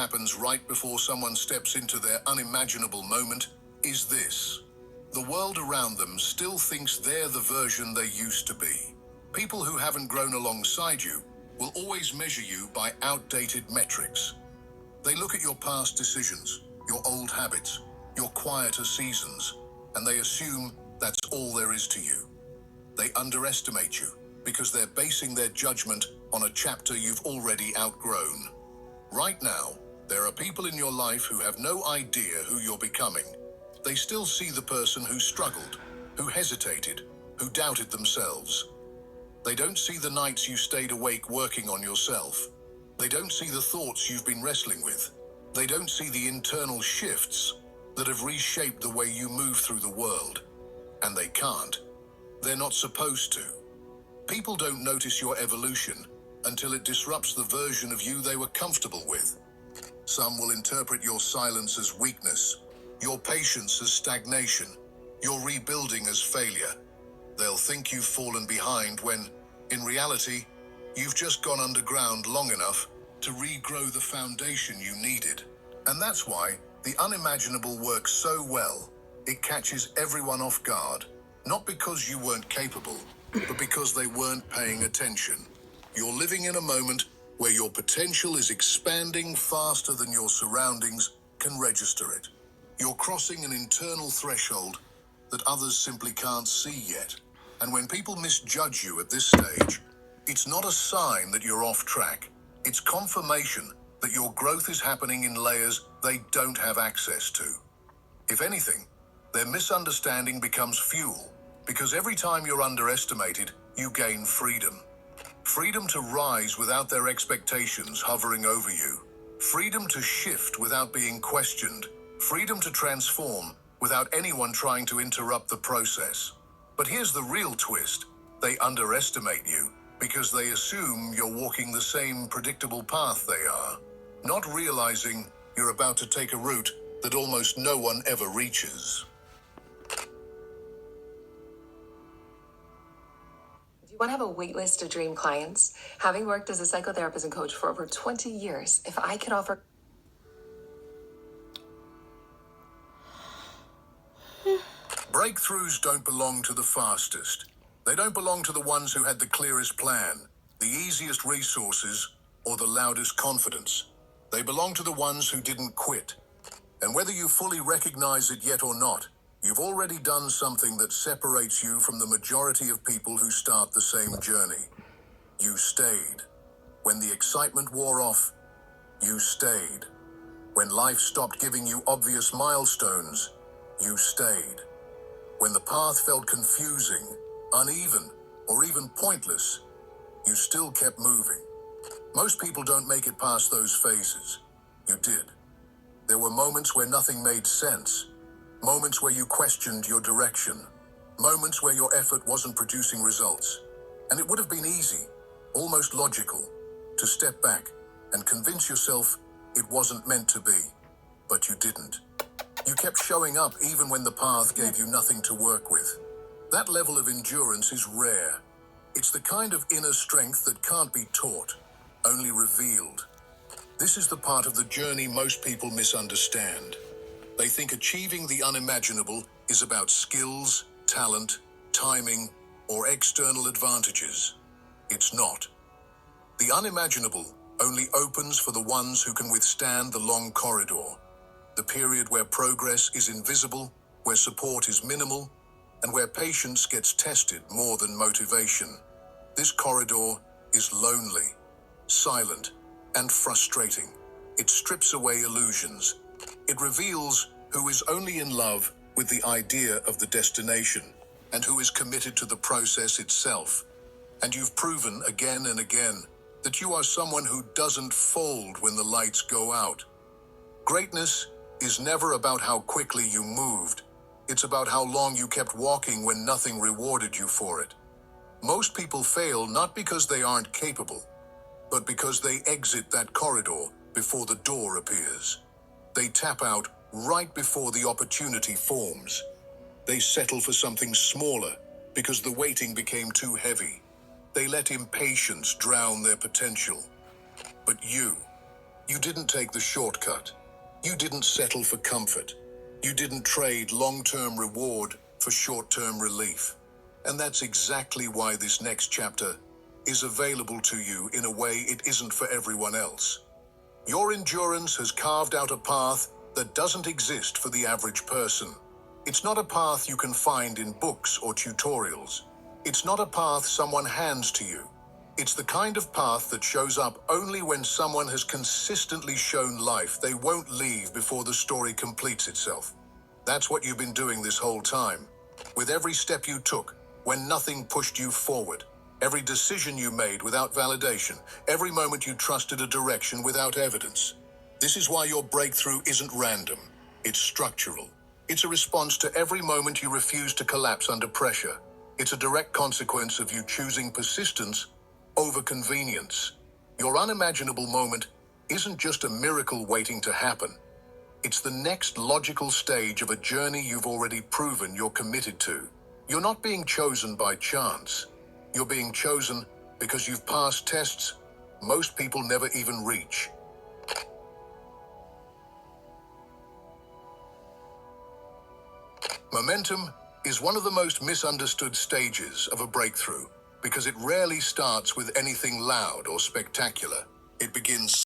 happens right before someone steps into their unimaginable moment is this. The world around them still thinks they're the version they used to be. People who haven't grown alongside you will always measure you by outdated metrics. They look at your past decisions, your old habits, your quieter seasons, and they assume that's all there is to you. They underestimate you because they're basing their judgment on a chapter you've already outgrown. Right now, there are people in your life who have no idea who you're becoming. They still see the person who struggled, who hesitated, who doubted themselves. They don't see the nights you stayed awake working on yourself. They don't see the thoughts you've been wrestling with. They don't see the internal shifts that have reshaped the way you move through the world. And they can't. They're not supposed to. People don't notice your evolution until it disrupts the version of you they were comfortable with. Some will interpret your silence as weakness, your patience as stagnation, your rebuilding as failure. They'll think you've fallen behind when, in reality, you've just gone underground long enough to regrow the foundation you needed. And that's why the unimaginable works so well. It catches everyone off guard, not because you weren't capable, but because they weren't paying attention. You're living in a moment where your potential is expanding faster than your surroundings can register it. You're crossing an internal threshold that others simply can't see yet. And when people misjudge you at this stage, it's not a sign that you're off track. It's confirmation that your growth is happening in layers they don't have access to. If anything, their misunderstanding becomes fuel, because every time you're underestimated, you gain freedom. Freedom to rise without their expectations hovering over you. Freedom to shift without being questioned. Freedom to transform without anyone trying to interrupt the process. But here's the real twist. They underestimate you because they assume you're walking the same predictable path they are, not realizing you're about to take a route that almost no one ever reaches. Do you want to have a wait list of dream clients? Having worked as a psychotherapist and coach for over 20 years, if I could offer... Breakthroughs don't belong to the fastest. They don't belong to the ones who had the clearest plan, the easiest resources, or the loudest confidence. They belong to the ones who didn't quit. And whether you fully recognize it yet or not, you've already done something that separates you from the majority of people who start the same journey. You stayed. When the excitement wore off, you stayed. When life stopped giving you obvious milestones, you stayed. When the path felt confusing, uneven, or even pointless, you still kept moving. Most people don't make it past those phases. You did. There were moments where nothing made sense. Moments where you questioned your direction. Moments where your effort wasn't producing results. And it would have been easy, almost logical, to step back and convince yourself it wasn't meant to be. But you didn't. You kept showing up even when the path gave you nothing to work with. That level of endurance is rare. It's the kind of inner strength that can't be taught, only revealed. This is the part of the journey most people misunderstand. They think achieving the unimaginable is about skills, talent, timing, or external advantages. It's not. The unimaginable only opens for the ones who can withstand the long corridor, the period where progress is invisible, where support is minimal, and where patience gets tested more than motivation. This corridor is lonely, silent, and frustrating. It strips away illusions. It reveals who is only in love with the idea of the destination and who is committed to the process itself. And you've proven again and again that you are someone who doesn't fold when the lights go out. Greatness is never about how quickly you moved. It's about how long you kept walking when nothing rewarded you for it. Most people fail not because they aren't capable, but because they exit that corridor before the door appears. They tap out right before the opportunity forms. They settle for something smaller because the waiting became too heavy. They let impatience drown their potential. But You didn't take the shortcut. You didn't settle for comfort. You didn't trade long-term reward for short-term relief. And that's exactly why this next chapter is available to you in a way it isn't for everyone else. Your endurance has carved out a path that doesn't exist for the average person. It's not a path you can find in books or tutorials. It's not a path someone hands to you. It's the kind of path that shows up only when someone has consistently shown life they won't leave before the story completes itself. That's what you've been doing this whole time. With every step you took, when nothing pushed you forward, every decision you made without validation, every moment you trusted a direction without evidence. This is why your breakthrough isn't random. It's structural. It's a response to every moment you refuse to collapse under pressure. It's a direct consequence of you choosing persistence over convenience. Your unimaginable moment isn't just a miracle waiting to happen. It's the next logical stage of a journey you've already proven you're committed to. You're not being chosen by chance. You're being chosen because you've passed tests most people never even reach. Momentum is one of the most misunderstood stages of a breakthrough because it rarely starts with anything loud or spectacular. It begins